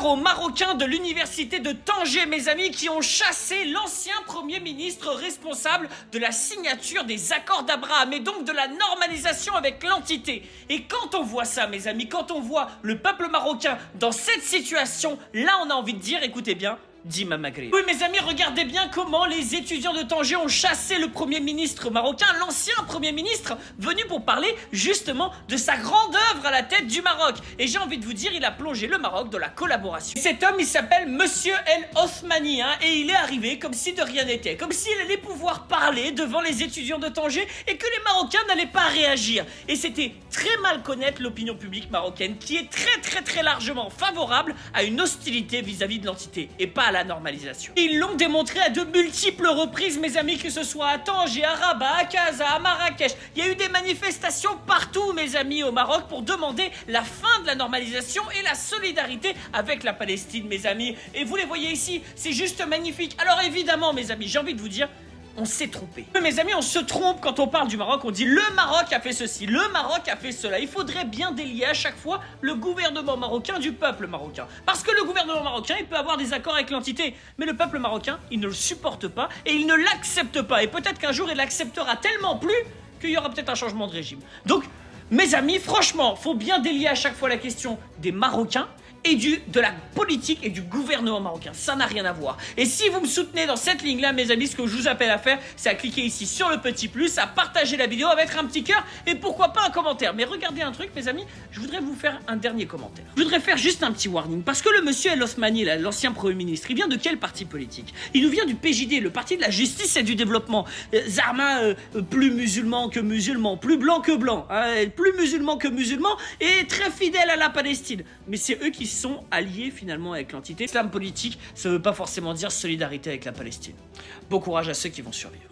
aux Marocains de l'université de Tanger, mes amis, qui ont chassé l'ancien Premier ministre responsable de la signature des accords d'Abraham et donc de la normalisation avec l'entité. Et quand on voit ça, mes amis, quand on voit le peuple marocain dans cette situation, là on a envie de dire, écoutez bien, Dima Maghreb. Oui mes amis, regardez bien comment les étudiants de Tanger ont chassé le Premier ministre marocain, l'ancien Premier ministre, venu pour parler justement de sa grande œuvre à la tête du Maroc. Et j'ai envie de vous dire, il a plongé le Maroc dans la collaboration. Et cet homme, il s'appelle Monsieur El Othmani, et il est arrivé comme si de rien n'était, comme s'il allait pouvoir parler devant les étudiants de Tanger et que les Marocains n'allaient pas réagir. Et c'était très mal connaître l'opinion publique marocaine qui est très largement favorable à une hostilité vis-à-vis de l'entité et pas à la normalisation. Ils l'ont démontré à de multiples reprises, mes amis, que ce soit à Tanger, à Rabat, à Casa, à Marrakech. Il y a eu des manifestations partout, mes amis, au Maroc pour demander la fin de la normalisation et la solidarité avec la Palestine, mes amis. Et vous les voyez ici, c'est juste magnifique. Alors évidemment, mes amis, j'ai envie de vous dire, on s'est trompé. Mes amis, on se trompe quand on parle du Maroc, on dit le Maroc a fait ceci, le Maroc a fait cela. Il faudrait bien délier à chaque fois le gouvernement marocain du peuple marocain. Parce que le gouvernement marocain, il peut avoir des accords avec l'entité, mais le peuple marocain, il ne le supporte pas et il ne l'accepte pas. Et peut-être qu'un jour, il l'acceptera tellement plus qu'il y aura peut-être un changement de régime. Donc, mes amis, franchement, faut bien délier à chaque fois la question des Marocains et de la politique et du gouvernement marocain. Ça n'a rien à voir. Et si vous me soutenez dans cette ligne-là, mes amis, ce que je vous appelle à faire, c'est à cliquer ici sur le petit plus, à partager la vidéo, à mettre un petit cœur et pourquoi pas un commentaire. Mais regardez un truc, mes amis, je voudrais vous faire un dernier commentaire. Je voudrais faire juste un petit warning, parce que le monsieur El Othmani, l'ancien Premier ministre, il vient de quel parti politique? Il nous vient du PJD, le parti de la justice et du développement. Zarma, plus musulman que musulman, plus blanc que blanc, plus musulman que musulman et très fidèle à la Palestine. Mais c'est eux qui sont alliés finalement avec l'entité. Islam politique, ça veut pas forcément dire solidarité avec la Palestine. Bon courage à ceux qui vont survivre.